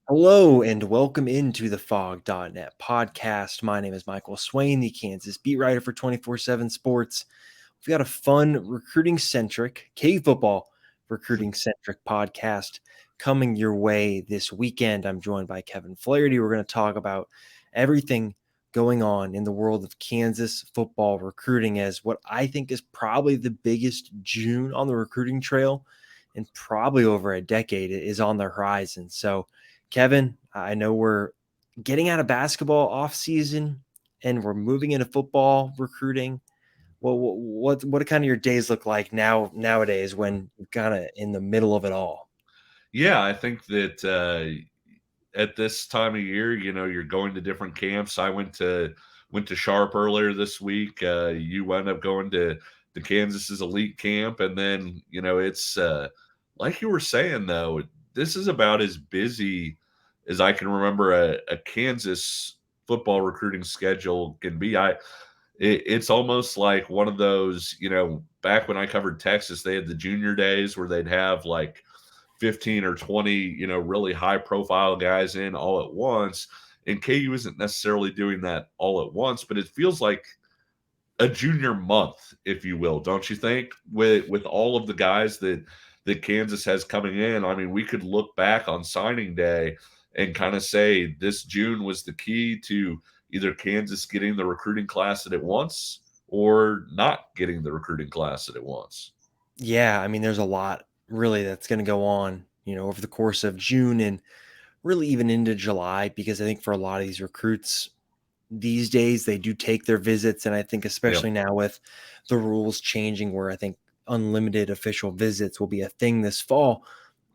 Hello and welcome into the Fog.net podcast. My name is Michael Swain, the Kansas beat writer for 24/7 Sports. We've got a fun recruiting centric, cave football recruiting centric podcast coming your way this weekend. I'm joined by Kevin Flaherty. We're going to talk about everything going on in the world of Kansas football recruiting, as what I think is probably the biggest June on the recruiting trail and probably over a decade is on the horizon. So, Kevin, I know we're getting out of basketball off season and we're moving into football recruiting. Well, what kind of your days look like nowadays when you're kind of in the middle of it all? Yeah, I think that at this time of year, you're going to different camps. I went to Sharp earlier this week. You wound up going to the Kansas's elite camp, and then it's like you were saying though. This is about as busy as I can remember a Kansas football recruiting schedule can be. It's almost like one of those. Back when I covered Texas, they had the junior days where they'd have like 15 or 20, really high profile guys in all at once. And KU isn't necessarily doing that all at once, but it feels like a junior month, if you will, don't you think? With all of the guys that Kansas has coming in, I mean, we could look back on signing day and kind of say this June was the key to either Kansas getting the recruiting class that it wants or not getting the recruiting class that it wants. Yeah, I mean, there's a lot really that's going to go on, over the course of June and really even into July, because I think for a lot of these recruits these days they do take their visits. And I think Yeah. especially now with the rules changing, where I think unlimited official visits will be a thing this fall,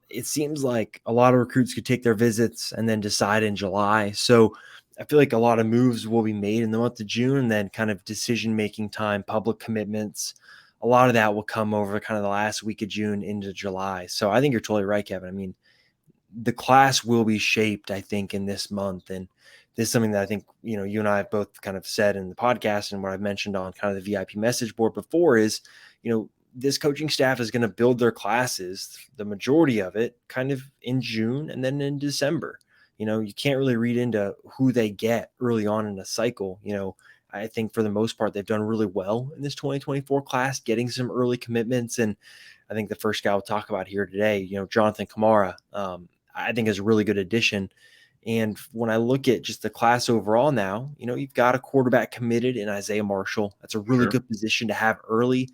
it seems like a lot of recruits could take their visits and then decide in July. So I feel like a lot of moves will be made in the month of June, and then kind of decision making time, public commitments. A lot of that will come over kind of the last week of June into July. So I think you're totally right, Kevin. I mean, the class will be shaped, I think, in this month. And this is something that I think, you and I have both kind of said in the podcast, and what I've mentioned on kind of the VIP message board before is, this coaching staff is going to build their classes, the majority of it, kind of in June and then in December. You can't really read into who they get early on in a cycle. I think for the most part, they've done really well in this 2024 class, getting some early commitments. And I think the first guy we'll talk about here today, Jonathan Kamara, I think is a really good addition. And when I look at just the class overall now, you've got a quarterback committed in Isaiah Marshall. That's a really Sure. good position to have early.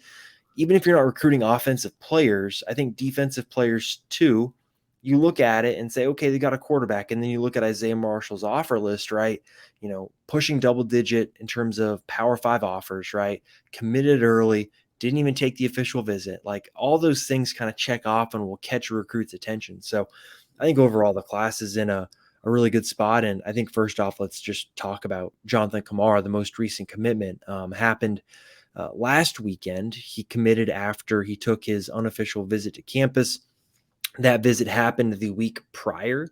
Even if you're not recruiting offensive players, I think defensive players too, you look at it and say, okay, they got a quarterback. And then you look at Isaiah Marshall's offer list, right? Pushing double digit in terms of Power Five offers, right? Committed early, didn't even take the official visit. Like all those things kind of check off and will catch a recruit's attention. So I think overall the class is in a really good spot. And I think first off, let's just talk about Jonathan Kamara. The most recent commitment happened last weekend. He committed after he took his unofficial visit to campus. That visit happened the week prior.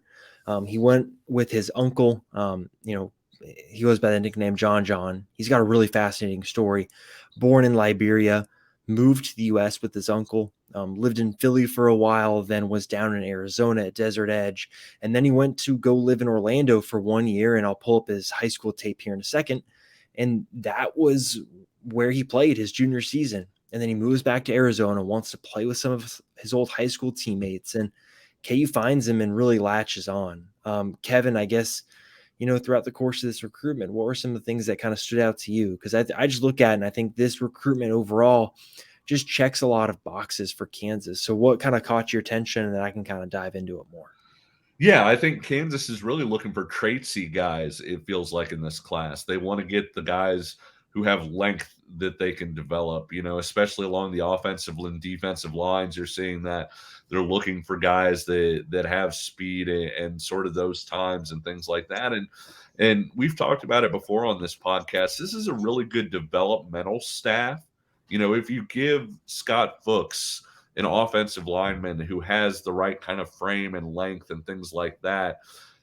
He went with his uncle. He goes by the nickname John John. He's got a really fascinating story. Born in Liberia, moved to the U.S. with his uncle, lived in Philly for a while, then was down in Arizona at Desert Edge. And then he went to go live in Orlando for 1 year. And I'll pull up his high school tape here in a second. And that was where he played his junior season. And then he moves back to Arizona, wants to play with some of his old high school teammates. And KU finds him and really latches on. Kevin, I guess, throughout the course of this recruitment, what were some of the things that kind of stood out to you? Because I just look at it and I think this recruitment overall just checks a lot of boxes for Kansas. So what kind of caught your attention, and then I can kind of dive into it more? Yeah, I think Kansas is really looking for traitsy guys, it feels like, in this class. They want to get the guys who have length that they can develop, especially along the offensive and defensive lines. You're seeing that they're looking for guys that have speed and sort of those times and things like that. And we've talked about it before on this podcast. This is a really good developmental staff. If you give Scott Fuchs an offensive lineman who has the right kind of frame and length and things like that,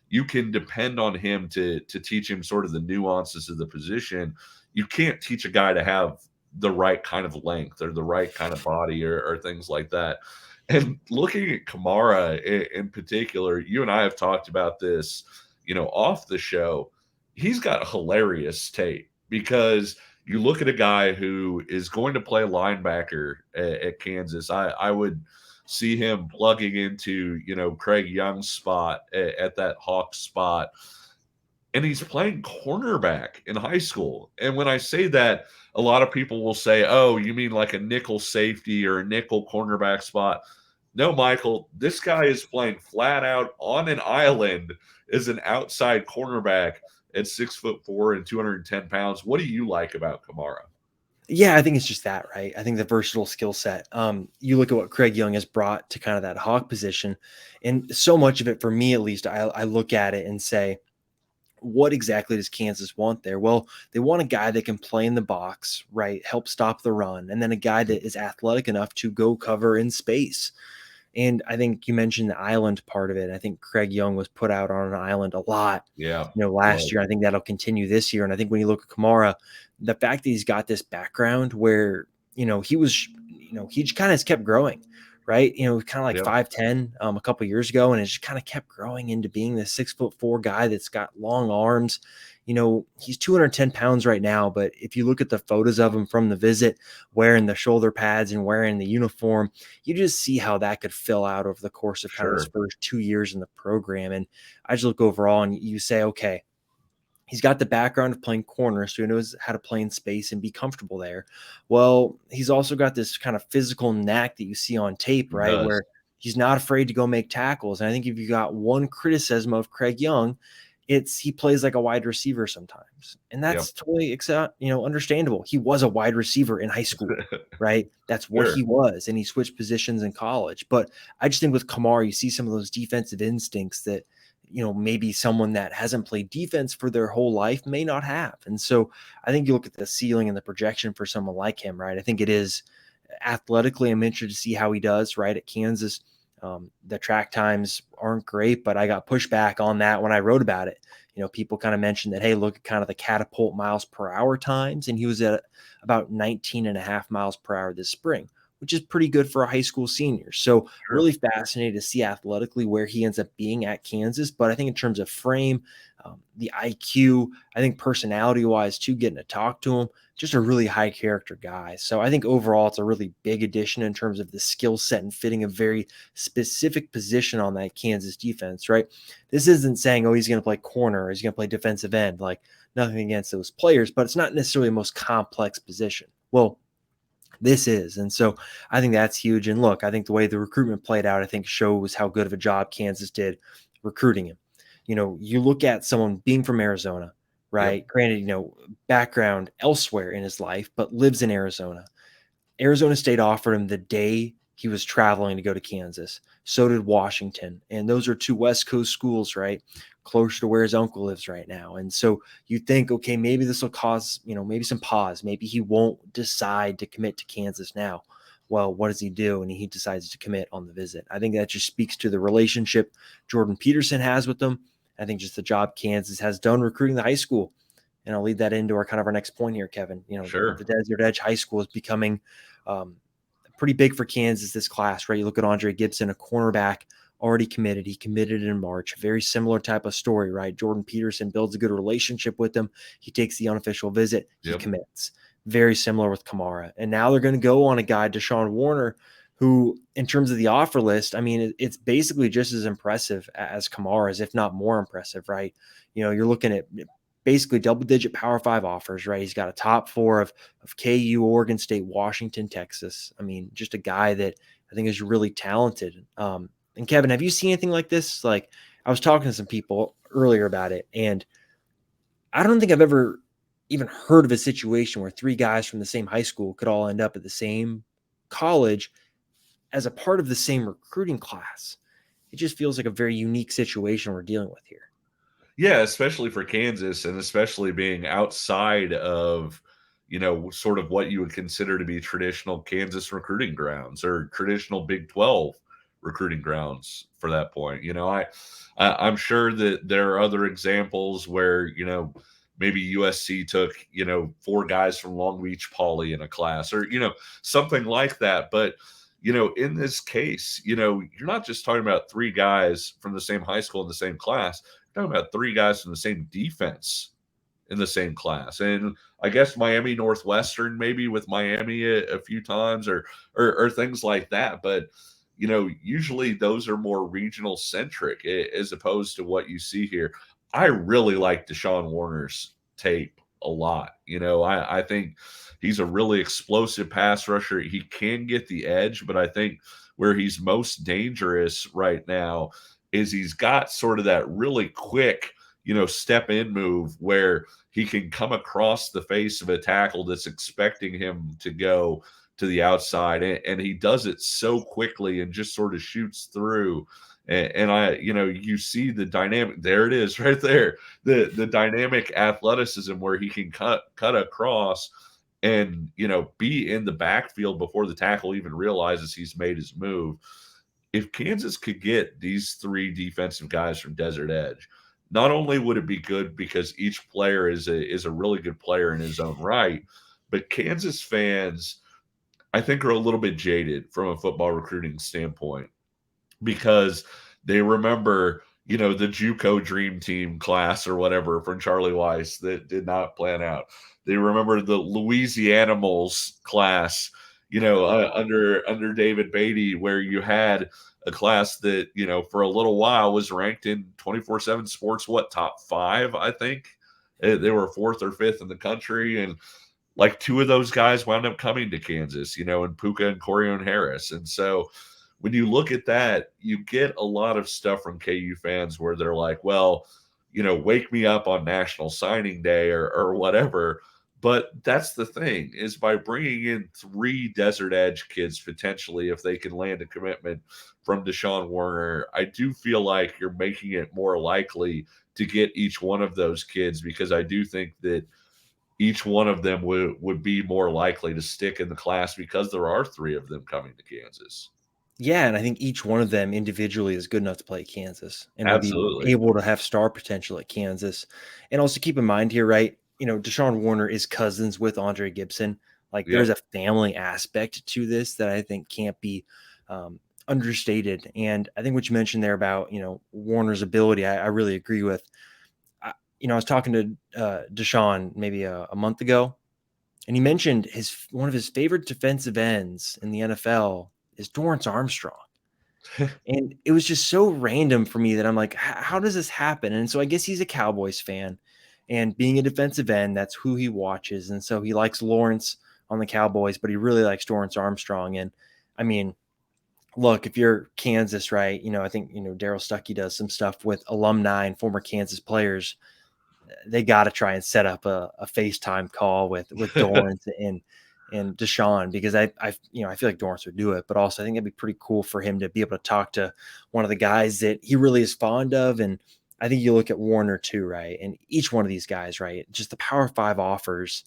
you can depend on him to teach him sort of the nuances of the position. You can't teach a guy to have the right kind of length or the right kind of body or things like that. And looking at Kamara in particular, you and I have talked about this, off the show. He's got hilarious tape because you look at a guy who is going to play linebacker at Kansas. I would see him plugging into, Craig Young's spot at that Hawk spot, and he's playing cornerback in high school. And when I say that, a lot of people will say, "Oh, you mean like a nickel safety or a nickel cornerback spot?" No, Michael, this guy is playing flat out on an island as an outside cornerback at 6'4" and 210 pounds. What do you like about Kamara? Yeah, I think it's just that, right? I think the versatile skill set. You look at what Craig Young has brought to kind of that hawk position, and so much of it, for me at least, I look at it and say, what exactly does Kansas want there? Well, they want a guy that can play in the box, right? Help stop the run, and then a guy that is athletic enough to go cover in space. And I think you mentioned the island part of it. I think Craig Young was put out on an island a lot, Yeah. last year. I think that'll continue this year. And I think when you look at Kamara, the fact that he's got this background where, he was, he just kind of has kept growing, right? Kind of like Yeah. 5'10" a couple years ago, and it just kind of kept growing into being this 6'4" guy that's got long arms. He's 210 pounds right now, but if you look at the photos of him from the visit, wearing the shoulder pads and wearing the uniform, you just see how that could fill out over the course of kind of his Sure. first 2 years in the program. And I just look overall and you say, okay, he's got the background of playing corner, so he knows how to play in space and be comfortable there. Well, he's also got this kind of physical knack that you see on tape, He right? does. Where he's not afraid to go make tackles. And I think if you got one criticism of Craig Young, it's he plays like a wide receiver sometimes. And Yeah. that's totally understandable. He was a wide receiver in high school, right? That's what Sure. he was. And he switched positions in college. But I just think with Kamara, you see some of those defensive instincts that maybe someone that hasn't played defense for their whole life may not have. And so I think you look at the ceiling and the projection for someone like him, right? I think it is athletically. I'm interested to see how he does, right, at Kansas. The track times aren't great, but I got pushback on that when I wrote about it. People kind of mentioned that, hey, look at kind of the catapult miles per hour times. And he was at about 19 and a half miles per hour this spring, which is pretty good for a high school senior. So Sure. really fascinated to see athletically where he ends up being at Kansas. But I think in terms of frame, the IQ, I think personality wise too, getting to talk to him, just a really high character guy. So I think overall it's a really big addition in terms of the skill set and fitting a very specific position on that Kansas defense, right? This isn't saying, oh, he's going to play corner or he's going to play defensive end. Like, nothing against those players, but it's not necessarily the most complex position. Well, this is. And so I think that's huge. And look, I think the way the recruitment played out, I think shows how good of a job Kansas did recruiting him. You look at someone being from Arizona, Yep. right? Granted, background elsewhere in his life, but lives in Arizona. Arizona State offered him the day he was traveling to go to Kansas. So did Washington. And those are two West Coast schools, right? Closer to where his uncle lives right now. And so you think, okay, maybe this will cause, maybe some pause. Maybe he won't decide to commit to Kansas now. Well, what does he do? And he decides to commit on the visit. I think that just speaks to the relationship Jordan Peterson has with them. I think just the job Kansas has done recruiting the high school. And I'll lead that into our next point here, Kevin. The Sure. Desert Edge High School is becoming pretty big for Kansas this class, right? You look at Andre Gibson, a cornerback, already committed. He committed in March. Very similar type of story, right? Jordan Peterson builds a good relationship with him. He takes the unofficial visit. He Yep. commits. Very similar with Kamara. And now they're going to go on a guy, Deshaun Warner, who, in terms of the offer list, I mean, it's basically just as impressive as Kamara's, if not more impressive, right? You're looking at basically double-digit Power 5 offers, right? He's got a top 4 of KU, Oregon State, Washington, Texas. I mean, just a guy that I think is really talented. And Kevin, have you seen anything like this? Like, I was talking to some people earlier about it, and I don't think I've ever even heard of a situation where 3 guys from the same high school could all end up at the same college as a part of the same recruiting class. It just feels like a very unique situation we're dealing with here. Yeah, especially for Kansas and especially being outside of, sort of what you would consider to be traditional Kansas recruiting grounds or traditional Big 12 recruiting grounds for that point. I'm sure that there are other examples where, maybe USC took, 4 guys from Long Beach Poly in a class or, something like that. But, in this case, you're not just talking about three guys from the same high school in the same class. You're talking about three guys from the same defense in the same class. And I guess Miami Northwestern, maybe with Miami a few times or things like that. But, usually those are more regional centric as opposed to what you see here. I really like Deshaun Warner's tape a lot. I think he's a really explosive pass rusher. He can get the edge, but I think where he's most dangerous right now is he's got sort of that really quick, step in move where he can come across the face of a tackle that's expecting him to go to the outside. And he does it so quickly and just sort of shoots through. And you see the dynamic. There it is right there. The dynamic athleticism where he can cut across and, be in the backfield before the tackle even realizes he's made his move. If Kansas could get these three defensive guys from Desert Edge, not only would it be good because each player is a really good player in his own right, but Kansas fans, I think, are a little bit jaded from a football recruiting standpoint because they remember, the JUCO Dream Team class or whatever from Charlie Weiss that did not plan out. They remember the Louisianimals class, under David Beatty, where you had a class that, for a little while was ranked in 24/7 Sports, top five, I think. They were fourth or fifth in the country. And like two of those guys wound up coming to Kansas, and Puka and Corione Harris. And so when you look at that, you get a lot of stuff from KU fans where they're like, well, wake me up on National Signing Day or whatever. But that's the thing, is by bringing in three Desert Edge kids, potentially, if they can land a commitment from Deshaun Warner, I do feel like you're making it more likely to get each one of those kids, because I do think that each one of them would be more likely to stick in the class because there are three of them coming to Kansas. Yeah, and I think each one of them individually is good enough to play at Kansas and will be Absolutely. able to have star potential at Kansas. And also keep in mind here, right? Deshaun Warner is cousins with Andre Gibson. Like there's Yep. a family aspect to this that I think can't be understated. And I think what you mentioned there about, Warner's ability, I really agree with. I was talking to Deshaun maybe a month ago, and he mentioned one of his favorite defensive ends in the NFL is Dorrance Armstrong. And it was just so random for me that I'm like, how does this happen? And so I guess he's a Cowboys fan, and being a defensive end, that's who he watches. And so he likes Lawrence on the Cowboys, but he really likes Dorrance Armstrong. And I mean, look, if you're Kansas, right, I think, Daryl Stuckey does some stuff with alumni and former Kansas players. They got to try and set up a FaceTime call with Dorrance and Deshaun, because I feel like Dorrance would do it, but also I think it'd be pretty cool for him to be able to talk to one of the guys that he really is fond of. And I think you look at Warner too, right? And each one of these guys, right? Just the Power 5 offers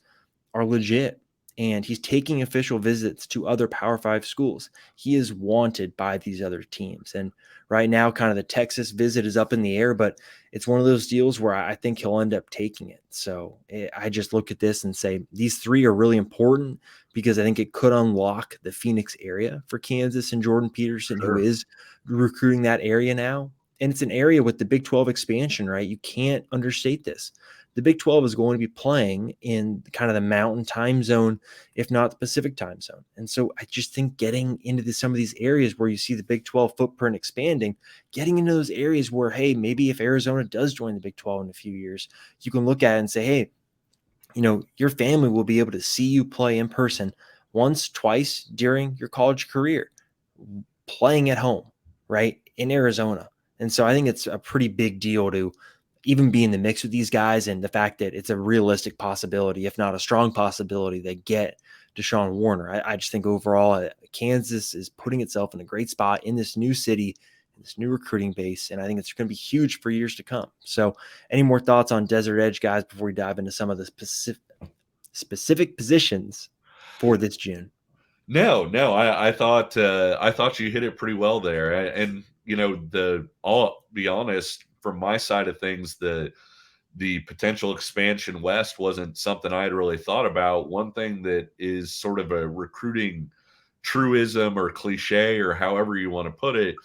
are legit. And he's taking official visits to other Power 5 schools. He is wanted by these other teams. And right now, kind of the Texas visit is up in the air, but it's one of those deals where I think he'll end up taking it. So I just look at this and say these three are really important, because I think it could unlock the Phoenix area for Kansas and Jordan Peterson, who Sure. is recruiting that area now. And it's an area with the Big 12 expansion, right? You can't understate this. The Big 12 is going to be playing in kind of the mountain time zone, if not the Pacific time zone. And so I just think getting into some of these areas where you see the Big 12 footprint expanding, getting into those areas where, hey, maybe if Arizona does join the Big 12 in a few years, you can look at it and say, hey, your family will be able to see you play in person once, twice during your college career, playing at home, right, in Arizona. And so I think it's a pretty big deal to even be in the mix with these guys, and the fact that it's a realistic possibility, if not a strong possibility, they get Deshaun Warner. I just think overall, Kansas is putting itself in a great spot in this new city, in this new recruiting base, and I think it's going to be huge for years to come. So any more thoughts on Desert Edge, guys, before we dive into some of the specific positions for this June? No, I thought you hit it pretty well there. And I'll be honest, from my side of things, the potential expansion west wasn't something I had really thought about. One thing that is sort of a recruiting truism or cliche or however you want to put it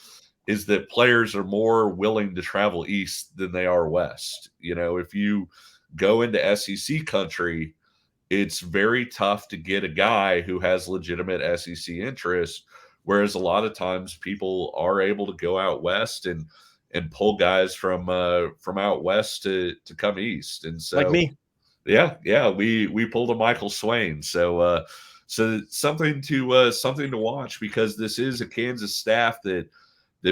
is that players are more willing to travel east than they are west. You know, if you go into SEC country, it's very tough to get a guy who has legitimate SEC interest. Whereas a lot of times people are able to go out west and pull guys from out west to come east. And Like so me. yeah, we pulled a Michael Swain. So something to watch, because this is a Kansas staff that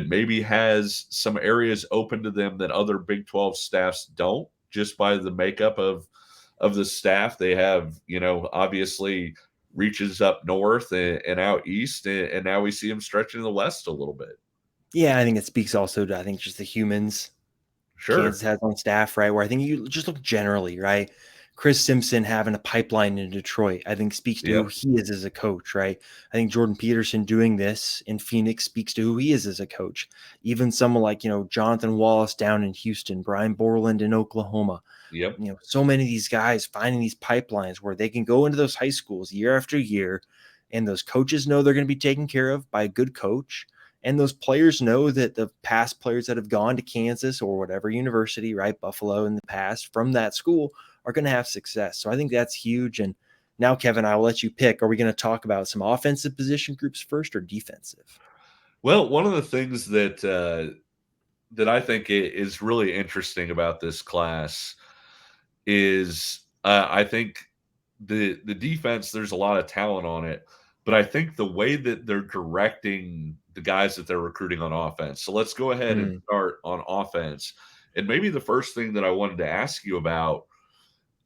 maybe has some areas open to them that other Big 12 staffs don't, just by the makeup of the staff. They have, obviously reaches up north and out east, and now we see them stretching to the west a little bit. Yeah, I think it speaks also to, I think, just the humans Sure. Kansas has on staff, right? Where I think you just look generally, right? Chris Simpson having a pipeline in Detroit, I think speaks to who Yep. he is as a coach, right? I think Jordan Peterson doing this in Phoenix speaks to who he is as a coach. Even someone like, Jonathan Wallace down in Houston, Brian Borland in Oklahoma, Yep. so many of these guys finding these pipelines where they can go into those high schools year after year, and those coaches know they're going to be taken care of by a good coach. And those players know that the past players that have gone to Kansas or whatever university, right, Buffalo in the past from that school, are going to have success. So I think that's huge. And now, Kevin, I will let you pick. Are we going to talk about some offensive position groups first or defensive? Well, one of the things that I think is really interesting about this class is, I think the defense, there's a lot of talent on it, but I think the way that they're directing the guys that they're recruiting on offense. So let's go ahead and Mm. start on offense. And maybe the first thing that I wanted to ask you about,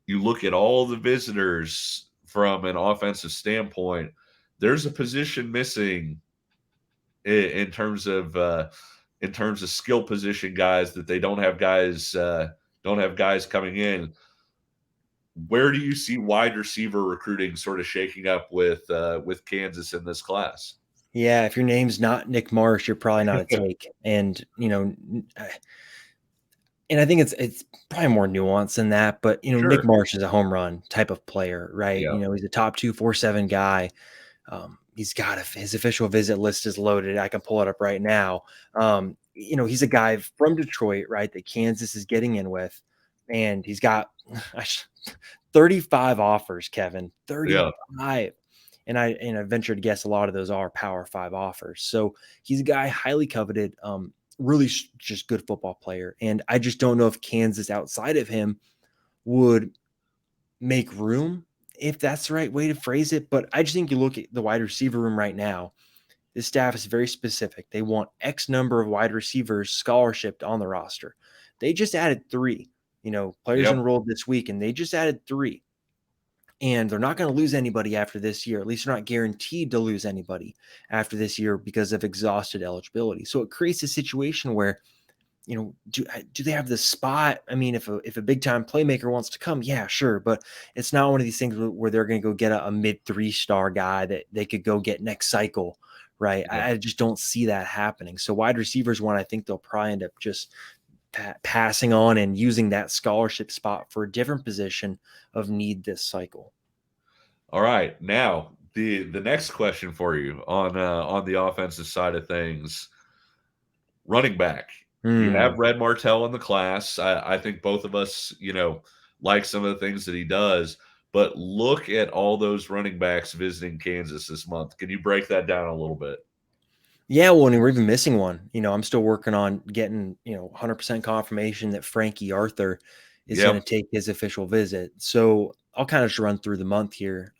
you look at all the visitors from an offensive standpoint, there's a position missing in terms of skill position guys, that they don't have guys coming in. Where do you see wide receiver recruiting sort of shaking up with Kansas in this class? Yeah, if your name's not Nick Marsh, you're probably not a take. And and I think it's probably more nuanced than that, but Nick Sure. Marsh is a home run type of player, right? Yeah. He's a top 247 guy. He's got his official visit list is loaded. I can pull it up right now. He's a guy from Detroit, right? That Kansas is getting in with, and he's got 35 offers, Kevin. Yeah. 35. And I venture to guess a lot of those are Power 5 offers. So he's a guy highly coveted, really just good football player. And I just don't know if Kansas outside of him would make room, if that's the right way to phrase it. But I just think you look at the wide receiver room right now, this staff is very specific. They want X number of wide receivers scholarshiped on the roster. They just added three, players Yep. enrolled this week, and they just added three. And they're not going to lose anybody after this year. At least they're not guaranteed to lose anybody after this year because of exhausted eligibility. So it creates a situation where, do they have the spot? I mean, if a big time playmaker wants to come, yeah, sure, but it's not one of these things where they're going to go get a mid 3-star guy that they could go get next cycle, right? Yep. I just don't see that happening. So wide receivers one, I think they'll probably end up just passing on and using that scholarship spot for a different position of need this cycle. All right. Now, the next question for you on the offensive side of things, running back. You have Hmm. Red Martell in the class. I think both of us, like some of the things that he does, but look at all those running backs visiting Kansas this month. Can you break that down a little bit? Yeah, well, and we're even missing one. I'm still working on getting, 100% confirmation that Frankie Arthur is going Yep. to take his official visit. So I'll kind of just run through the month here.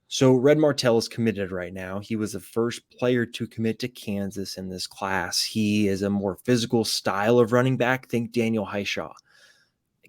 So Red Martell is committed right now. He was the first player to commit to Kansas in this class. He is a more physical style of running back. Think Daniel Hishaw.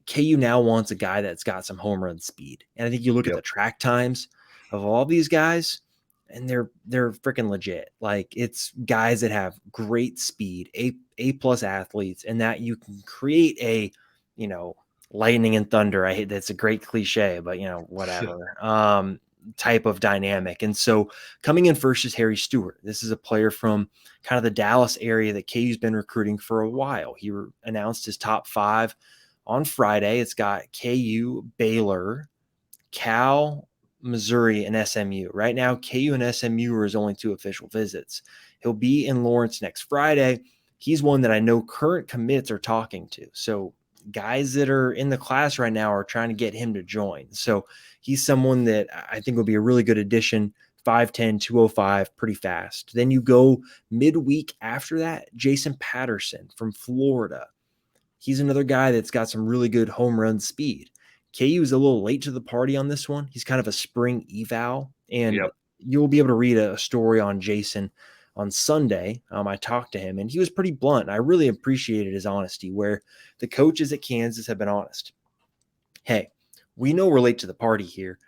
KU now wants a guy that's got some home run speed. And I think you look at Yep. the track times of all these guys, and they're freaking legit. Like, it's guys that have great speed, A plus athletes, and that you can create a, you know, lightning and thunder. I hate that's a great cliche, but whatever. Type of dynamic. And so coming in first is Harry Stewart. This is a player from kind of the Dallas area that KU's been recruiting for a while. He announced his top 5 on Friday. It's got KU, Baylor, Cal, Missouri, and SMU. Right now, KU and SMU are his only 2 official visits. He'll be in Lawrence next Friday. He's one that I know current commits are talking to. So guys that are in the class right now are trying to get him to join. So he's someone that I think will be a really good addition. 5'10", 205, pretty fast. Then you go midweek after that, Jason Patterson from Florida. He's another guy that's got some really good home run speed. KU is a little late to the party on this one. He's kind of a spring eval, and Yep. you'll be able to read a story on Jason on Sunday. I talked to him, and he was pretty blunt. I really appreciated his honesty, where the coaches at Kansas have been honest. Hey, we know we're late to the party here.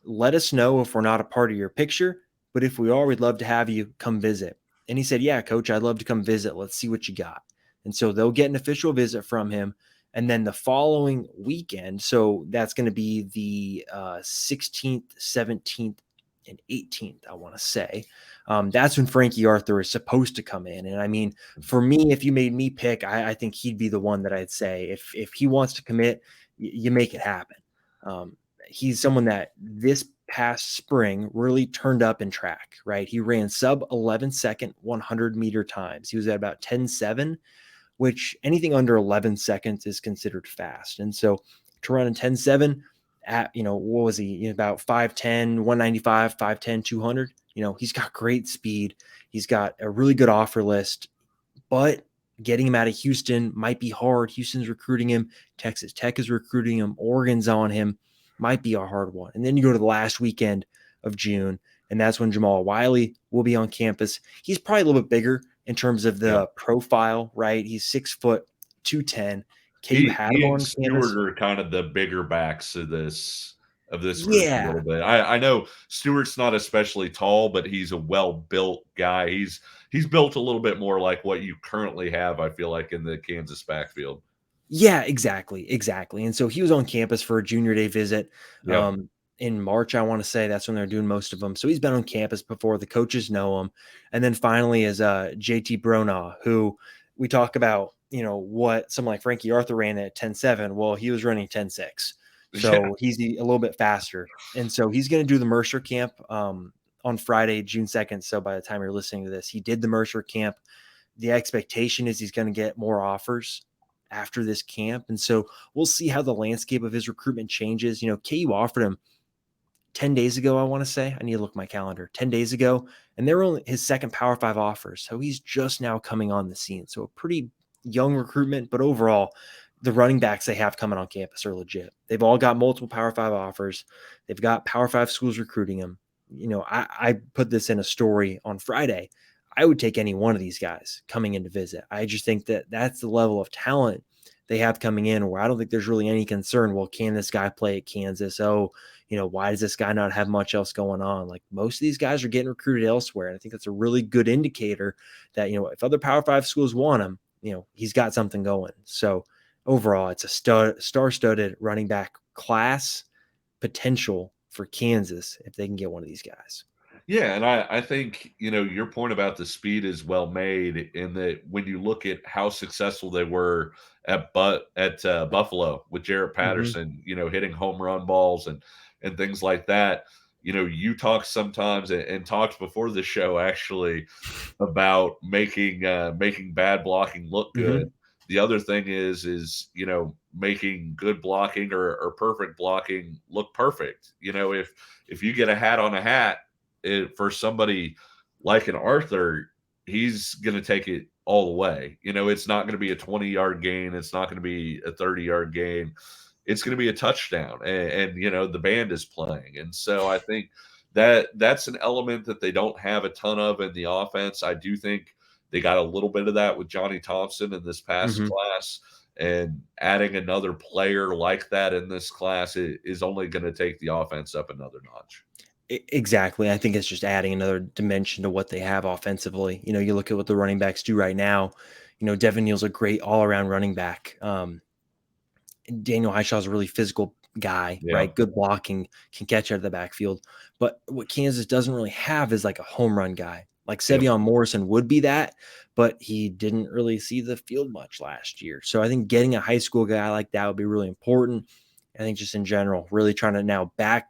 Let us know if we're not a part of your picture, but if we are, we'd love to have you come visit. And he said, yeah, coach, I'd love to come visit. Let's see what you got. And so they'll get an official visit from him. And then the following weekend, so that's going to be the 16th, 17th, and 18th, I want to say. That's when Frankie Arthur is supposed to come in. And I mean, for me, if you made me pick, I think he'd be the one that I'd say if he wants to commit, you make it happen. He's someone that this past spring really turned up in track, right? He ran sub 11 second 100 meter times. He was at about 10.7, which anything under 11 seconds is considered fast. And so to run in 10.7 at, what was he, about 5'10", 195, 5'10", 200, he's got great speed. He's got a really good offer list, but getting him out of Houston might be hard. Houston's recruiting him. Texas Tech is recruiting him. Oregon's on him. Might be a hard one. And then you go to the last weekend of June, and that's when Jamal Wiley will be on campus. He's probably a little bit bigger in terms of the profile, right? He's 6 foot, 210. KU had him He and on campus. Stewart are kind of the bigger backs of this group a Yeah. little bit. I know Stewart's not especially tall, but he's a well-built guy. He's built a little bit more like what you currently have, I feel like, in the Kansas backfield. Yeah, exactly. And so he was on campus for a junior day visit Yep. in March, I want to say. That's when they're doing most of them. So he's been on campus before. The coaches know him. And then finally is JT Bronaugh, who we talk about, what someone like Frankie Arthur ran at 10.7. Well, he was running 10.6. Yeah. So he's a little bit faster. And so he's going to do the Mercer camp on Friday, June 2nd. So by the time you're listening to this, he did the Mercer camp. The expectation is he's going to get more offers after this camp. And so we'll see how the landscape of his recruitment changes. KU offered him 10 days ago, I want to say. I need to look at my calendar. 10 days ago, and they were only his second Power 5 offer. So he's just now coming on the scene. So a pretty young recruitment, but overall, the running backs they have coming on campus are legit. They've all got multiple Power 5 offers. They've got Power 5 schools recruiting them. I put this in a story on Friday. I would take any one of these guys coming in to visit. I just think that that's the level of talent they have coming in where I don't think there's really any concern. Well, can this guy play at Kansas? Oh, why does this guy not have much else going on? Like most of these guys are getting recruited elsewhere. And I think that's a really good indicator that, if other Power 5 schools want him, he's got something going. So overall, it's a star-studded running back class potential for Kansas if they can get one of these guys. Yeah, and I think, your point about the speed is well made in that when you look at how successful they were at Buffalo with Jarrett Mm-hmm. Patterson, hitting home run balls and things like that. You talk sometimes and talked before the show actually about making bad blocking look Mm-hmm. good. The other thing is making good blocking or perfect blocking look perfect. If you get a hat on a hat, for somebody like an Arthur, he's going to take it all the way. It's not going to be a 20-yard gain. It's not going to be a 30-yard gain. It's going to be a touchdown. And the band is playing. And so I think that's an element that they don't have a ton of in the offense. I do think they got a little bit of that with Johnny Thompson in this past Mm-hmm. class. And adding another player like that in this class is only going to take the offense up another notch. Exactly. I think it's just adding another dimension to what they have offensively. You look at what the running backs do right now. Devin Neal's a great all-around running back. Daniel Highshaw's a really physical guy, Yeah. right? Good blocking, can catch out of the backfield. But what Kansas doesn't really have is like a home run guy. Like Yep. Sevion Morrison would be that, but he didn't really see the field much last year. So I think getting a high school guy like that would be really important. I think just in general, really trying to now back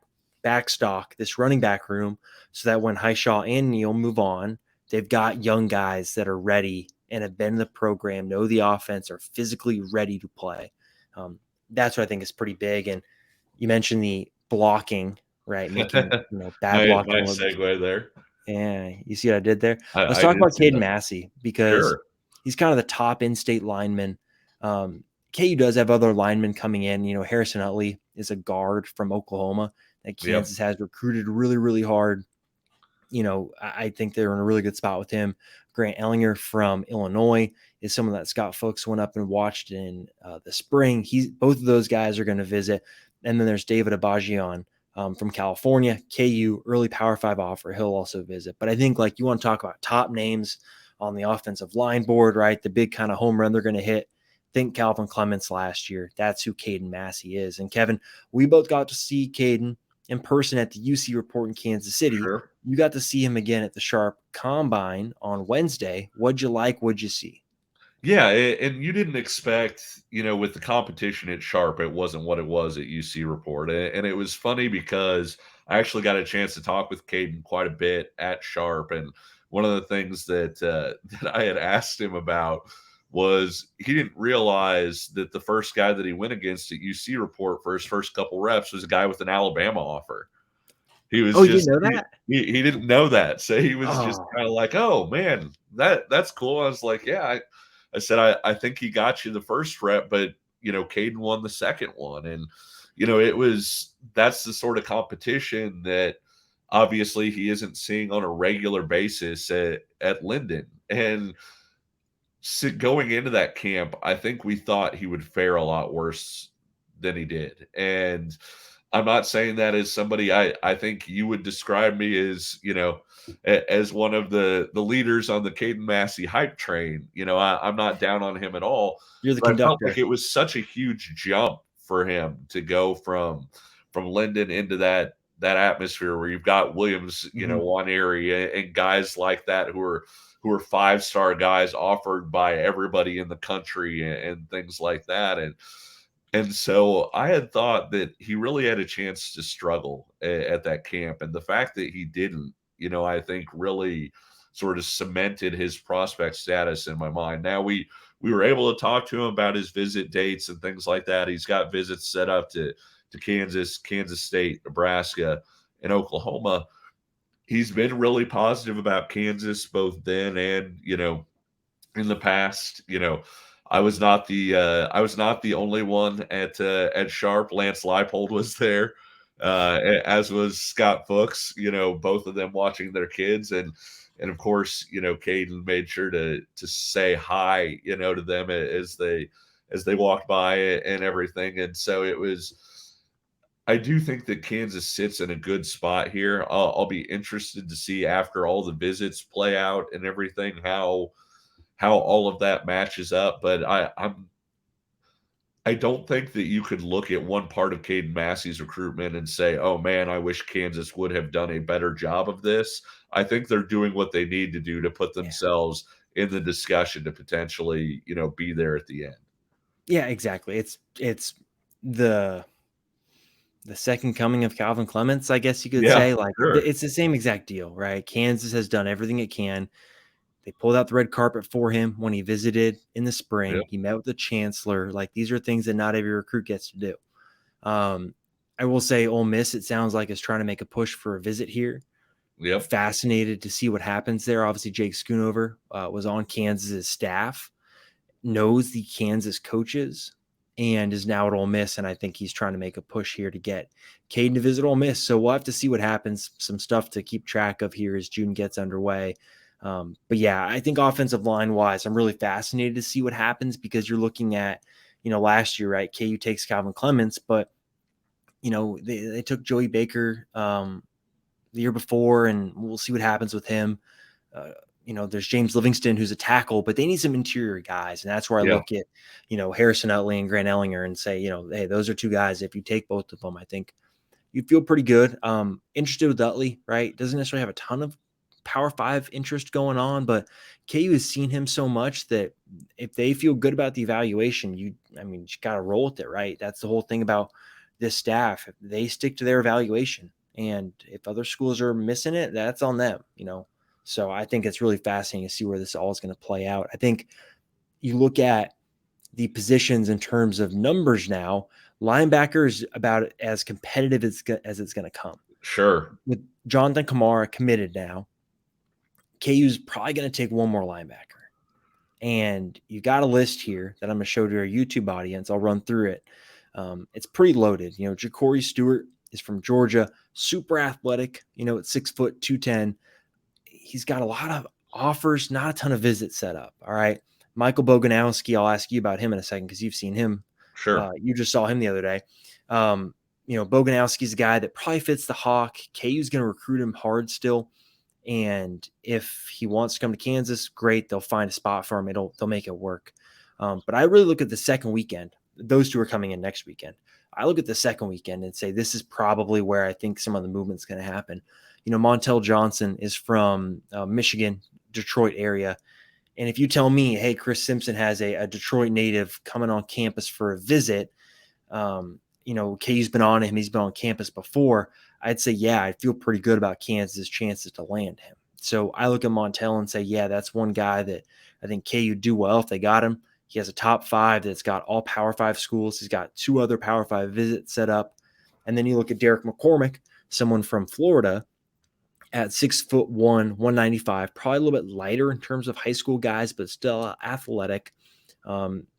backstock this running back room so that when Hishaw and Neal move on, they've got young guys that are ready and have been in the program, know the offense, are physically ready to play. That's what I think is pretty big. And you mentioned the blocking, right? Making bad blocking Nice look. segue there. Yeah, you see what I did there? Let's I talk did about see Caden that. Massey because Sure. he's kind of the top in-state lineman. KU does have other linemen coming in. Harrison Utley is a guard from Oklahoma that Yep. Kansas has recruited really, really hard. I think they're in a really good spot with him. Grant Ellinger from Illinois is someone that Scott Folks went up and watched in the spring. Both of those guys are going to visit. And then there's David Abajian from California, KU, early Power 5 offer. He'll also visit. But I think you want to talk about top names on the offensive line board, right? The big kind of home run they're going to hit. Think Calvin Clements last year. That's who Caden Massey is. And Kevin, we both got to see Caden in person at the UC Report in Kansas City. Sure. You got to see him again at the Sharp Combine on Wednesday. What'd you like? What'd you see? Yeah, and you didn't expect, with the competition at Sharp, it wasn't what it was at UC Report. And it was funny because I actually got a chance to talk with Caden quite a bit at Sharp. And one of the things that that I had asked him about was he didn't realize that the first guy that he went against at UC Report for his first couple reps was a guy with an Alabama offer. He was Oh, you didn't just know that? he didn't know that. So he was just Oh, kind of like, "Oh man, that's cool." I was like, "Yeah, I said, I think he got you the first rep, but Caden won the second one." And that's the sort of competition that obviously he isn't seeing on a regular basis at Linden. And so going into that camp, I think we thought he would fare a lot worse than he did. And I'm not saying that as somebody I think you would describe me as, as one of the leaders on the Caden Massey hype train. I'm not down on him at all, you're the but I felt conductor. like it was such a huge jump for him to go from Linden into that atmosphere where you've got Williams, Mhm. one area and guys like that who are 5-star guys offered by everybody in the country and things like that. And so I had thought that he really had a chance to struggle at that camp. And the fact that he didn't, I think really sort of cemented his prospect status in my mind. Now we were able to talk to him about his visit dates and things like that. He's got visits set up to Kansas, Kansas State, Nebraska, and Oklahoma. He's been really positive about Kansas both then and, in the past. I was not the only one at Sharp. Lance Leipold was there, as was Scott Fuchs. Both of them watching their kids, and of course, Caden made sure to say hi, to them as they walked by and everything. And so it was. I do think that Kansas sits in a good spot here. I'll be interested to see after all the visits play out and everything how all of that matches up. But I don't think that you could look at one part of Caden Massey's recruitment and say, "Oh man, I wish Kansas would have done a better job of this." I think they're doing what they need to do to put Yeah. themselves in the discussion to potentially, be there at the end. Yeah, exactly. It's the second coming of Calvin Clements, I guess you could Yeah, say. sure. It's the same exact deal, right? Kansas has done everything it can. They pulled out the red carpet for him when he visited in the spring. Yep. He met with the chancellor. These are things that not every recruit gets to do. I will say Ole Miss, it sounds like, is trying to make a push for a visit here. Yep. Fascinated to see what happens there. Obviously, Jake Schoonover was on Kansas's staff, knows the Kansas coaches, and is now at Ole Miss. And I think he's trying to make a push here to get Caden to visit Ole Miss. So we'll have to see what happens. Some stuff to keep track of here as June gets underway. But yeah, I think offensive line wise, I'm really fascinated to see what happens because you're looking at, last year, right? KU takes Calvin Clements, but they took Joey Baker the year before, and we'll see what happens with him. There's James Livingston, who's a tackle, but they need some interior guys. And that's where I Yeah. look at, Harrison Utley and Grant Ellinger and say, hey, those are two guys. If you take both of them, I think you feel pretty good. Interested with Utley, right? Doesn't necessarily have a ton of Power 5 interest going on, but KU has seen him so much that if they feel good about the evaluation, you got to roll with it, right? That's the whole thing about this staff. They stick to their evaluation And if other schools are missing it, that's on them, So I think it's really fascinating to see where this all is going to play out. I think you look at the positions in terms of numbers now, linebacker is about as competitive as it's going to come. Sure. With Jonathan Kamara committed now, KU's probably going to take one more linebacker. And you got a list here that I'm going to show to our YouTube audience. I'll run through it. It's pretty loaded. Ja'Cory Stewart is from Georgia, super athletic, at 6 foot 210. He's got a lot of offers, not a ton of visits set up. All right. Michael Boganowski, I'll ask you about him in a second because you've seen him. Sure. You just saw him the other day. Boganowski's a guy that probably fits the Hawk. KU's going to recruit him hard still. And if he wants to come to Kansas, great. They'll find a spot for him. They'll make it work. But I really look at the second weekend. Those two are coming in next weekend. I look at the second weekend and say, this is probably where I think some of the movement's going to happen. Montel Johnson is from Michigan, Detroit area. And if you tell me, hey, Chris Simpson has a Detroit native coming on campus for a visit, KU's been on him. He's been on campus before. I'd say, yeah, I feel pretty good about Kansas' chances to land him. So I look at Montel and say, yeah, that's one guy that I think KU do well if they got him. He has a top 5 that's got all Power 5 schools. He's got 2 other Power 5 visits set up. And then you look at Derek McCormick, someone from Florida, at 6'1", 195, probably a little bit lighter in terms of high school guys, but still athletic.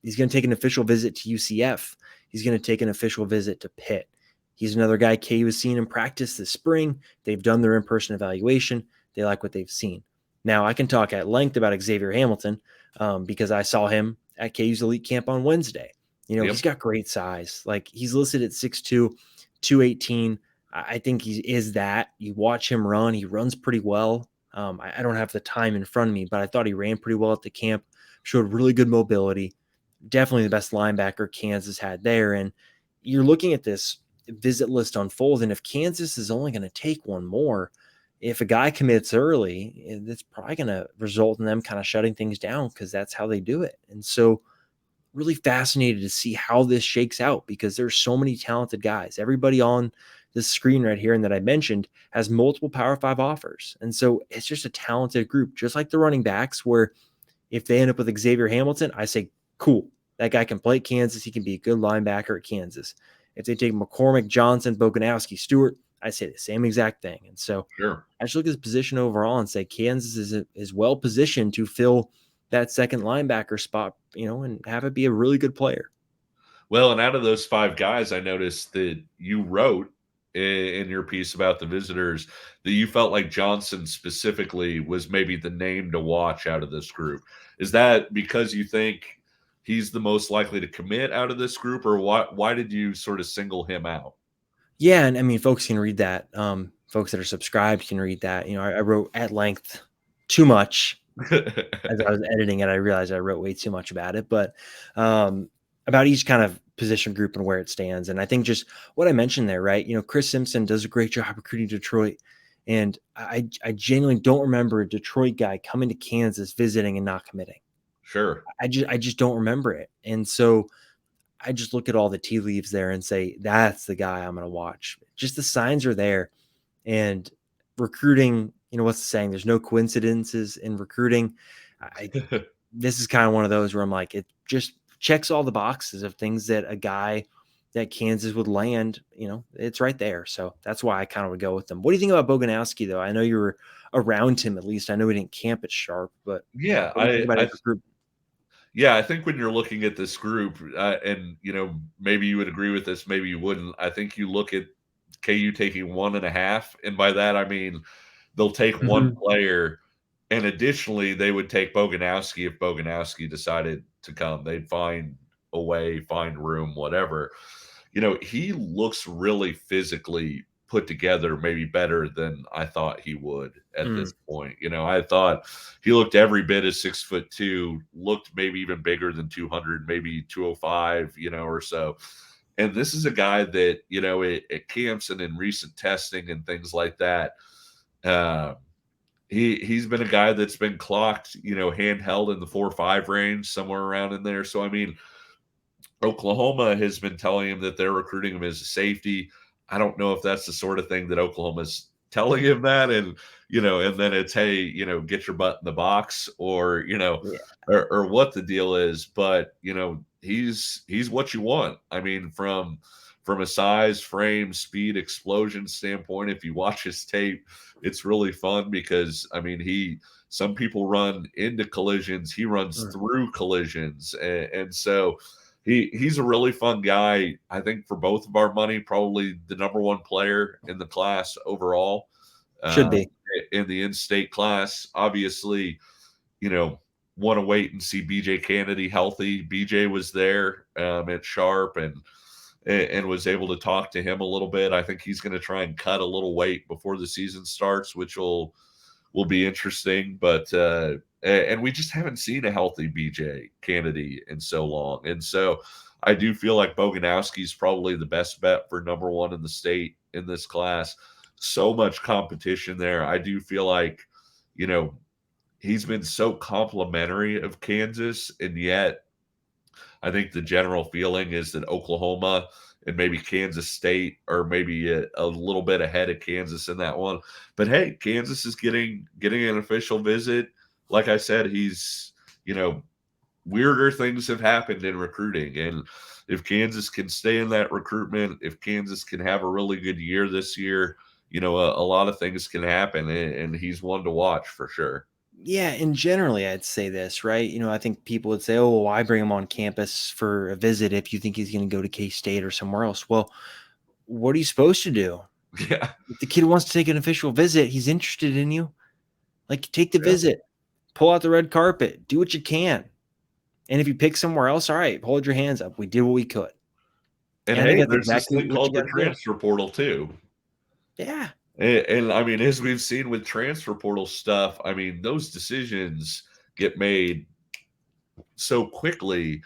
He's going to take an official visit to UCF. He's going to take an official visit to Pitt. He's another guy KU has seen in practice this spring. They've done their in-person evaluation. They like what they've seen. Now, I can talk at length about Xavier Hamilton because I saw him at KU's elite camp on Wednesday. Yep. He's got great size. Like, he's listed at 6'2", 218. I think he is that. You watch him run. He runs pretty well. I don't have the time in front of me, but I thought he ran pretty well at the camp, showed really good mobility. Definitely the best linebacker Kansas had there. And you're looking at this visit list unfold, and if Kansas is only going to take one more, if a guy commits early, it's probably going to result in them kind of shutting things down because that's how they do it. And so really fascinated to see how this shakes out because there's so many talented guys. Everybody on this screen right here and that I mentioned has multiple Power 5 offers. And so it's just a talented group, just like the running backs, where if they end up with Xavier Hamilton, I say, cool. That guy can play at Kansas. He can be a good linebacker at Kansas. If they take McCormick, Johnson, Boganowski, Stewart, I say the same exact thing. And so Sure. I just look at his position overall and say Kansas is well positioned to fill that second linebacker spot, and have it be a really good player. Well, and out of those 5 guys, I noticed that you wrote in your piece about the visitors that you felt like Johnson specifically was maybe the name to watch out of this group. Is that because you think he's the most likely to commit out of this group, or why did you sort of single him out? Yeah, and I mean, folks can read that. Folks that are subscribed can read that. I wrote at length too much as I was editing it. I realized I wrote way too much about it, but about each kind of position group and where it stands. And I think just what I mentioned there, right? Chris Simpson does a great job recruiting Detroit. And I genuinely don't remember a Detroit guy coming to Kansas, visiting and not committing. Sure. I just don't remember it. And so I just look at all the tea leaves there and say, that's the guy I'm going to watch. Just the signs are there. And recruiting, what's the saying? There's no coincidences in recruiting. This is kind of one of those where I'm like, it just checks all the boxes of things that a guy that Kansas would land, it's right there. So that's why I kind of would go with them. What do you think about Boganowski, though? I know you were around him, at least. I know he didn't camp at Sharp, but Yeah, what do you think about his recruitment? Yeah, I think when you're looking at this group, and maybe you would agree with this, maybe you wouldn't. I think you look at KU taking 1.5, and by that I mean they'll take one Mhm. player, and additionally they would take Boganowski if Boganowski decided to come. They'd find a way, find room, whatever. He looks really physically put together, maybe better than I thought he would at Mm. this point. I thought he looked every bit as 6'2", looked maybe even bigger than 200, maybe 205, or so. And this is a guy that, at camps and in recent testing and things like that, uh, he's been a guy that's been clocked, handheld in the 4.5 range, somewhere around in there. So I mean, Oklahoma has been telling him that they're recruiting him as a safety. I don't know if that's the sort of thing that Oklahoma's telling him that, and and then it's, hey, get your butt in the box, or Yeah, or what the deal is. But he's what you want. I mean, from a size, frame, speed, explosion standpoint, if you watch his tape, it's really fun because I mean some people run into collisions, he runs mm, through collisions, and so he's a really fun guy. I think for both of our money, probably the number one player in the class overall, should uh, be. in the in-state class. Obviously, you know, want to wait and see BJ Kennedy healthy. BJ was there at Sharp and was able to talk to him a little bit. I think he's going to try and cut a little weight before the season starts, which will be interesting. But and we just haven't seen a healthy BJ Kennedy in so long, and so I do feel like Boganowski is probably the best bet for number one in the state in this class. So much competition there. I do feel like, you know, he's been so complimentary of Kansas, and yet I think the general feeling is that Oklahoma and maybe Kansas State are maybe a little bit ahead of Kansas in that one. But hey, Kansas is getting an official visit. Like I said, he's weirder things have happened in recruiting, and if Kansas can stay in that recruitment, if Kansas can have a really good year this year, a lot of things can happen, and he's one to watch for sure. Yeah, and generally, I'd say this, right? I think people would say, "Oh, well, why bring him on campus for a visit if you think he's going to go to K State or somewhere else?" Well, what are you supposed to do? Yeah, If the kid wants to take an official visit, he's interested in you. Like, take the yeah. visit, pull out the red carpet, do what you can. And if you pick somewhere else, all right, hold your hands up. We did what we could. And And I think hey, that's there's this exactly thing what you called the got to do. transfer portal too. Yeah. And I mean, as we've seen with transfer portal stuff, I mean, those decisions get made so quickly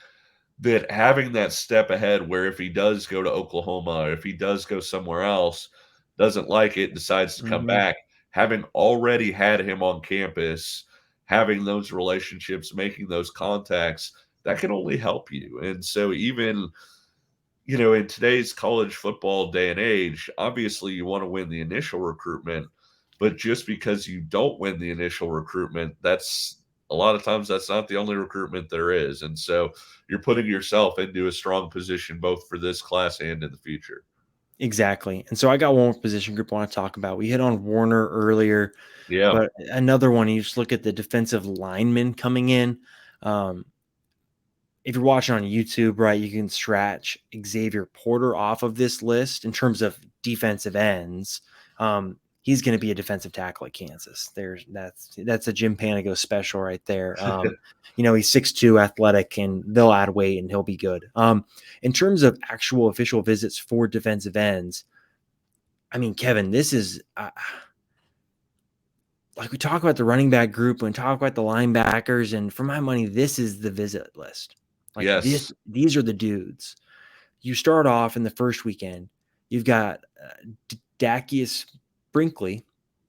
that having that step ahead where if he does go to Oklahoma, or if he does go somewhere else, doesn't like it, decides to come Mhm. back, having already had him on campus, having those relationships, making those contacts, that can only help you. And so even in today's college football day and age, obviously you want to win the initial recruitment, but just because you don't win the initial recruitment, that's a lot of times that's not the only recruitment there is. And so you're putting yourself into a strong position both for this class and in the future. Exactly. And so I got one more position group I want to talk about. We hit on Warner earlier, Yeah. but another one, you just look at the defensive linemen coming in. Um, if you're watching on YouTube, right, you can scratch Xavier Porter off of this list in terms of defensive ends. He's going to be a defensive tackle at Kansas. That's a Jim Panigo special right there. He's 6'2", athletic, and they'll add weight and he'll be good. In terms of actual official visits for defensive ends, I mean, Kevin, this is like we talk about the running back group and talk about the linebackers, and for my money, this is the visit list. Like Yes. these are the dudes. You start off in the first weekend. You've got Dacius Brinkley.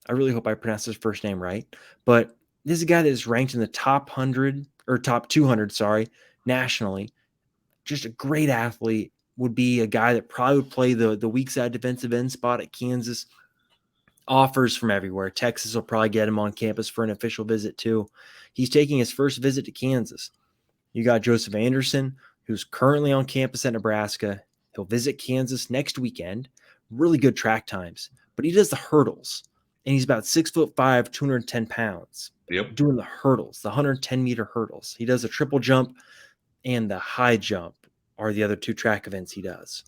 I really hope I pronounced his first name right, but this is a guy that is ranked in the top 100 or top 200, sorry, nationally. Just a great athlete. Would be a guy that probably would play the weak side defensive end spot at Kansas. Offers from everywhere. Texas will probably get him on campus for an official visit too. He's taking his first visit to Kansas. You got Joseph Anderson, who's currently on campus at Nebraska. He'll visit Kansas next weekend. Really good track times, but he does the hurdles, and he's about 6'5", 210 pounds, Yep. doing the hurdles, the 110-meter hurdles. He does a triple jump and the high jump are the other two track events he does.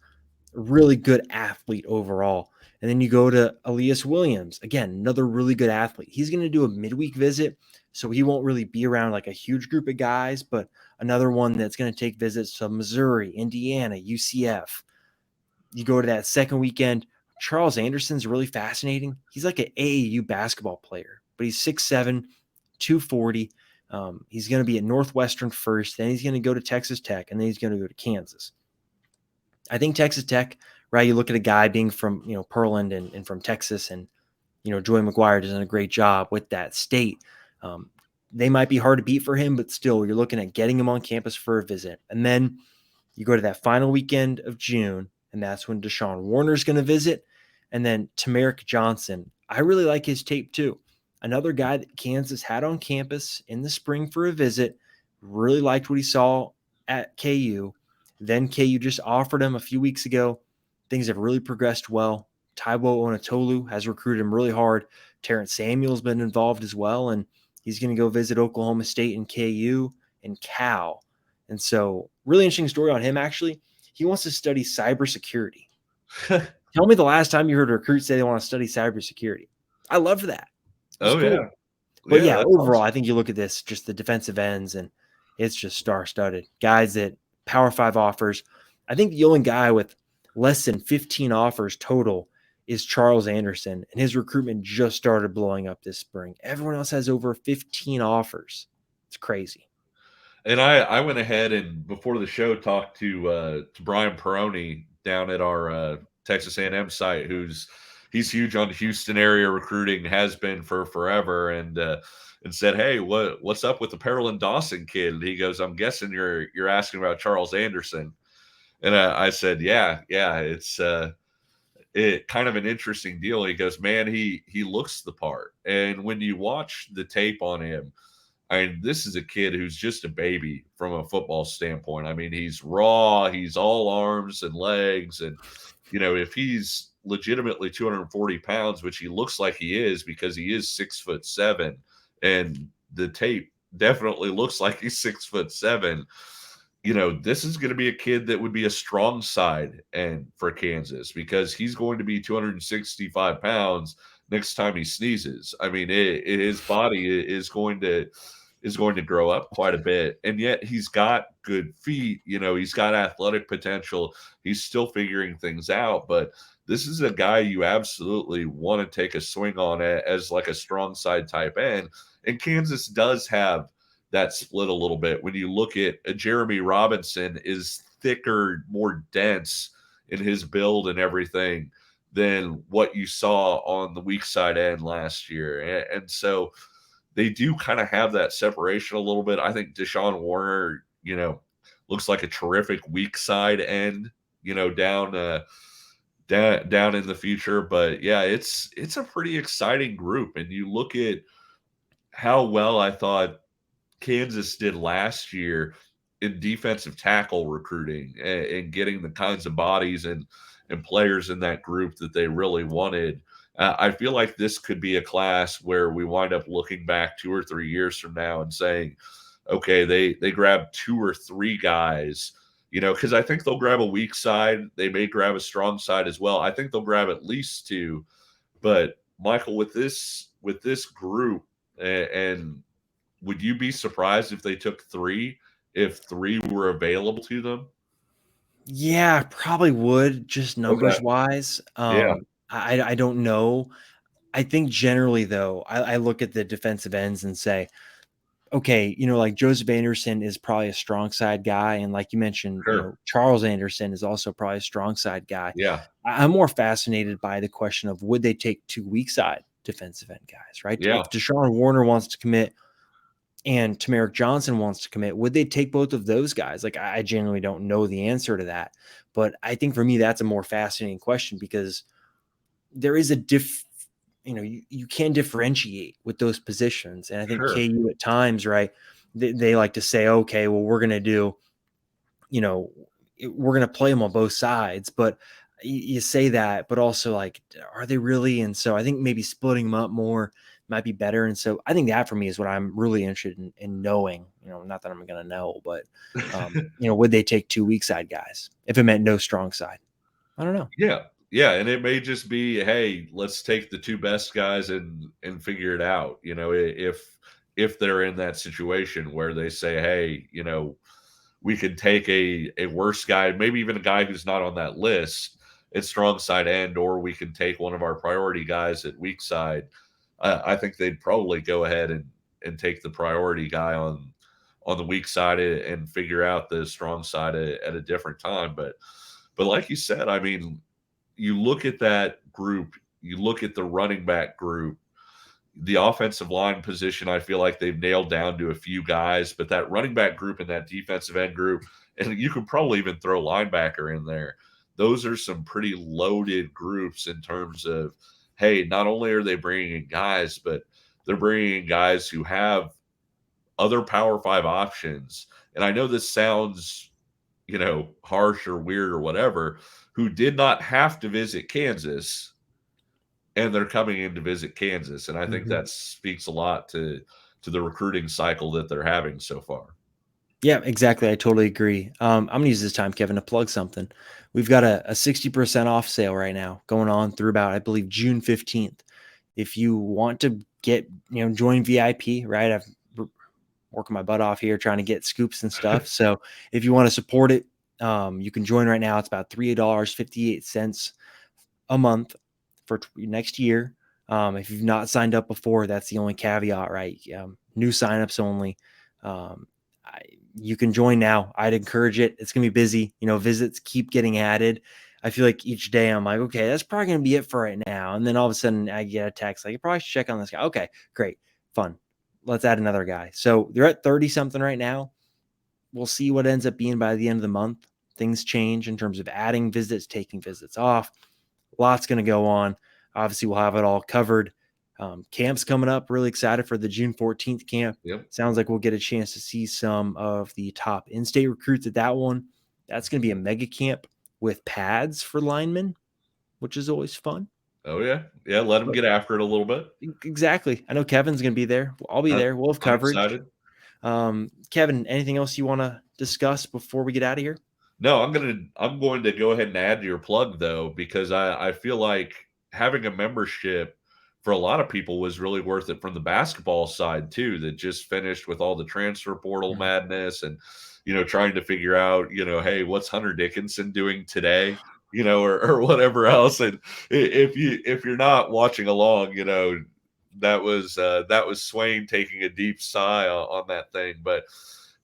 Really good athlete overall. And then you go to Elias Williams. Again, another really good athlete. He's going to do a midweek visit, so he won't really be around like a huge group of guys, but another one that's going to take visits to Missouri, Indiana, UCF. You go to that second weekend. Charles Anderson's really fascinating. He's like an AAU basketball player, but he's 6'7", 240. He's going to be at Northwestern first, then he's going to go to Texas Tech, and then he's going to go to Kansas. I think Texas Tech, right? You look at a guy being from, Pearland and from Texas, and, Joey McGuire does a great job with that state. Um, they might be hard to beat for him, but still, you're looking at getting him on campus for a visit. And then you go to that final weekend of June, and that's when Deshaun Warner's going to visit. And then Tamarick Johnson, I really like his tape too. Another guy that Kansas had on campus in the spring for a visit. Really liked what he saw at KU. Then KU just offered him a few weeks ago. Things have really progressed well. Taiwo Onatolu has recruited him really hard. Terrence Samuel's been involved as well, and he's going to go visit Oklahoma State and KU and Cal. And so, really interesting story on him, actually. He wants to study cybersecurity. Tell me the last time you heard a recruit say they want to study cybersecurity. I love that. It's Oh, cool. yeah. But Yeah, yeah, that's overall, awesome. I think you look at this, just the defensive ends, and it's just star-studded. Guys that Power 5 offers. I think the only guy with less than 15 offers total is Charles Anderson, and his recruitment just started blowing up this spring. Everyone else has over 15 offers. It's crazy. And I went ahead and before the show talked to Brian Peroni down at our Texas A&M site, he's huge on Houston area recruiting, has been for forever, and said, "Hey, what's up with the Pearland Dawson kid?" And he goes, "I'm guessing you're asking about Charles Anderson." And I said, "Yeah, it's it kind of an interesting deal." He goes, "Man, he looks the part, and when you watch the tape on him." I mean, this is a kid who's just a baby from a football standpoint. I mean, he's raw, he's all arms and legs. And, if he's legitimately 240 pounds, which he looks like he is because he is 6'7", and the tape definitely looks like he's 6'7", this is going to be a kid that would be a strong side and for Kansas because he's going to be 265 pounds next time he sneezes. I mean, his body is going to grow up quite a bit, and yet he's got good feet. He's got athletic potential. He's still figuring things out, but this is a guy you absolutely want to take a swing on as like a strong side type end. And Kansas does have that split a little bit. When you look at Jeremy Robinson is thicker, more dense in his build and everything than what you saw on the weak side end last year. And so they do kind of have that separation a little bit. I think Deshaun Warner, looks like a terrific weak side end, down in the future. But yeah, it's a pretty exciting group. And you look at how well I thought Kansas did last year in defensive tackle recruiting and getting the kinds of bodies and players in that group that they really wanted. I feel like this could be a class where we wind up looking back 2 or 3 years from now and saying, okay, they grabbed 2 or 3 guys, because I think they'll grab a weak side. They may grab a strong side as well. I think they'll grab at least 2. But Michael, with this group, and would you be surprised if they took 3, if 3 were available to them? Yeah, probably would, just Okay. numbers wise. Yeah. I don't know. I think generally though, I look at the defensive ends and say, okay, like Joseph Anderson is probably a strong side guy. And like you mentioned, Sure. Charles Anderson is also probably a strong side guy. Yeah. I'm more fascinated by the question of would they take 2 weak side defensive end guys, right? Yeah. If Deshaun Warner wants to commit and Tamarick Johnson wants to commit, would they take both of those guys? Like, I genuinely don't know the answer to that. But I think for me, that's a more fascinating question because there is a you can differentiate with those positions. And I think Sure. KU at times, right, they like to say, okay, well, we're going to do, we're going to play them on both sides. But you say that, but also like, are they really? And so I think maybe splitting them up more might be better. And so I think that for me is what I'm really interested in knowing, not that I'm going to know, but, would they take 2 weak side guys if it meant no strong side? I don't know. Yeah. Yeah, and it may just be, hey, let's take the 2 best guys and figure it out, if they're in that situation where they say, hey, we could take a worse guy, maybe even a guy who's not on that list at strong side end, or we can take one of our priority guys at weak side. I think they'd probably go ahead and take the priority guy on the weak side and figure out the strong side at a different time. But like you said, I mean, you look at that group, you look at the running back group, the offensive line position, I feel like they've nailed down to a few guys, but that running back group and that defensive end group, and you could probably even throw linebacker in there. those are some pretty loaded groups in terms of, hey, not only are they bringing in guys, but they're bringing in guys who have other Power Five options. And I know this sounds, harsh or weird or whatever, who did not have to visit Kansas, and they're coming in to visit Kansas. And I think Mhm. that speaks a lot to the recruiting cycle that they're having so far. Yeah, exactly. I totally agree. I'm gonna use this time, Kevin, to plug something. We've got a 60% off sale right now going on through about, I believe, June 15th. If you want to join VIP, right? I've working my butt off here trying to get scoops and stuff. So if you want to support it, you can join right now. It's about $3.58 a month for next year. If you've not signed up before, that's the only caveat, right? New signups only. Um, you can join now. I'd encourage it. It's gonna be busy. Visits keep getting added. I feel like each day I'm like, okay, that's probably gonna be it for right now. And then all of a sudden I get a text like, you probably should check on this guy. Okay, great, fun. Let's add another guy. So they're at 30 something right now. We'll see what ends up being by the end of the month. Things change in terms of adding visits, taking visits off. Lots going to go on. Obviously, we'll have it all covered. Camp's coming up. Really excited for the June 14th camp. Yep. Sounds like we'll get a chance to see some of the top in-state recruits at that one. That's going to be a mega camp with pads for linemen, which is always fun. Oh yeah. Yeah. Let them But get after it a little bit. exactly. I know Kevin's going to be there. I'll be there. We'll have I'm coverage. excited. Kevin, anything else you want to discuss before we get out of here? No, I'm going to go ahead and add to your plug though, because I feel like having a membership for a lot of people was really worth it from the basketball side too, that just finished with all the transfer portal Mhm. madness and trying to figure out, hey, what's Hunter Dickinson doing today? Or whatever else. And if you're not watching along, that was Swain taking a deep sigh on that thing. But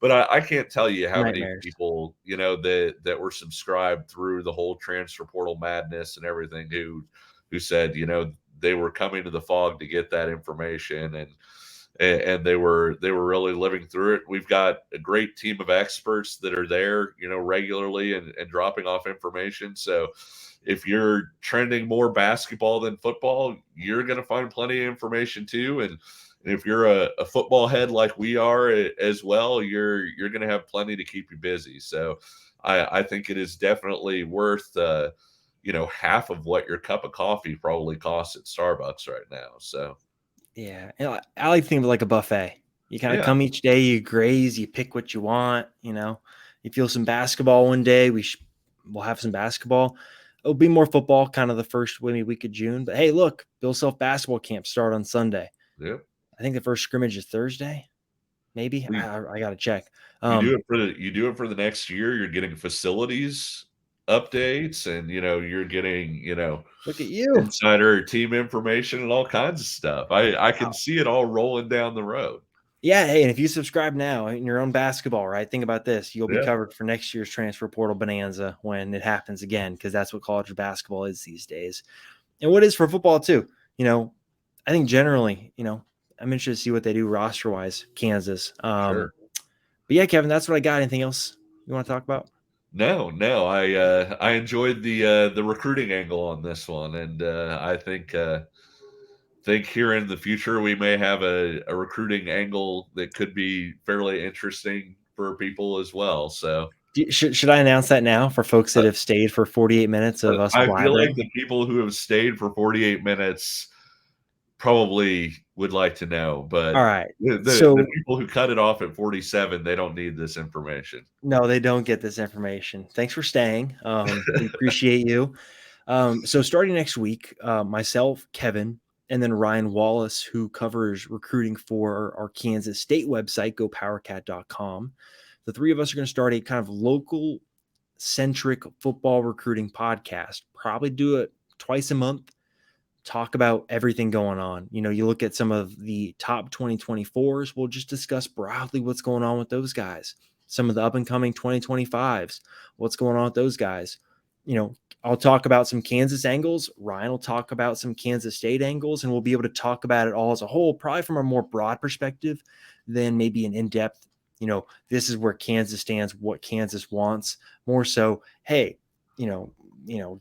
I can't tell you how many Nightmares. people, that were subscribed through the whole transfer portal madness and everything who said, they were coming to the Fog to get that information and they were really living through it. We've got a great team of experts that are there, regularly and dropping off information. So if you're trending more basketball than football, you're going to find plenty of information too. And if you're a football head like we are as well, you're going to have plenty to keep you busy. So I think it is definitely worth half of what your cup of coffee probably costs at Starbucks right now. So Yeah, and I like to think of it like a buffet. You kind of yeah, come each day, you graze, you pick what you want. You feel some basketball one day, we'll have some basketball. It'll be more football, kind of the first maybe week of June. But hey, look, Bill Self basketball camp start on Sunday. yeah. I think the first scrimmage is Thursday. Maybe We I got to check. you do it for the next year. You're getting facilities updates, and you're getting Look at you. insider team information and all kinds of stuff. I can see it all rolling down the road. Yeah, hey, and if you subscribe now in your own basketball, right? Think about this. You'll be Yeah, covered for next year's transfer portal bonanza when it happens again, because that's what college basketball is these days. And what is for football too. I think generally, I'm interested to see what they do roster wise, Kansas. sure. But yeah, Kevin, that's what I got. Anything else you want to talk about? No. I enjoyed the recruiting angle on this one, and I think here in the future we may have a recruiting angle that could be fairly interesting for people as well. So Should I announce that now for folks that uh, have stayed for 48 minutes of us I feel like blabbering? the people who have stayed for 48 minutes probably would like to know, All but right. the So people who cut it off at 47, they don't need this information. no, they don't get this information. Thanks for staying. We appreciate you. So starting next week, myself, Kevin, and then Ryan Wallace, who covers recruiting for our Kansas State website, gopowercat.com. The three of us are going to start a kind of local centric football recruiting podcast. Probably do it twice a month. Talk about everything going on. You look at some of the top 2024s. We'll just discuss broadly what's going on with those guys. Some of the up and coming 2025s. What's going on with those guys? I'll talk about some Kansas angles. Ryan will talk about some Kansas State angles, and we'll be able to talk about it all as a whole, probably from a more broad perspective than maybe an in-depth, this is where Kansas stands, what Kansas wants. More so, hey,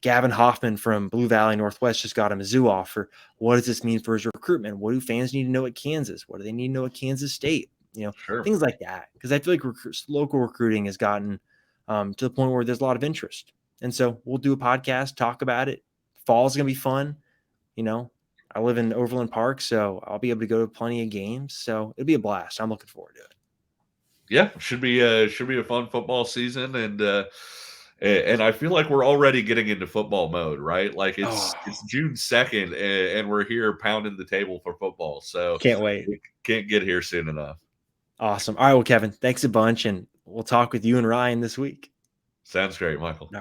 Gavin Hoffman from Blue Valley Northwest just got a Mizzou offer. What does this mean for his recruitment? What do fans need to know at Kansas? What do they need to know at Kansas State? Sure. Things like that. Because I feel like local recruiting has gotten to the point where there's a lot of interest. And so we'll do a podcast, talk about it. Fall's going to be fun. I live in Overland Park, so I'll be able to go to plenty of games. So it'll be a blast. I'm looking forward to it. Yeah, should be a fun football season, and I feel like we're already getting into football mode, right? Like it's June 2nd, and we're here pounding the table for football. So Can't wait. we can't get here soon enough. Awesome. All right, well, Kevin, thanks a bunch, and we'll talk with you and Ryan this week. Sounds great, Michael. All right.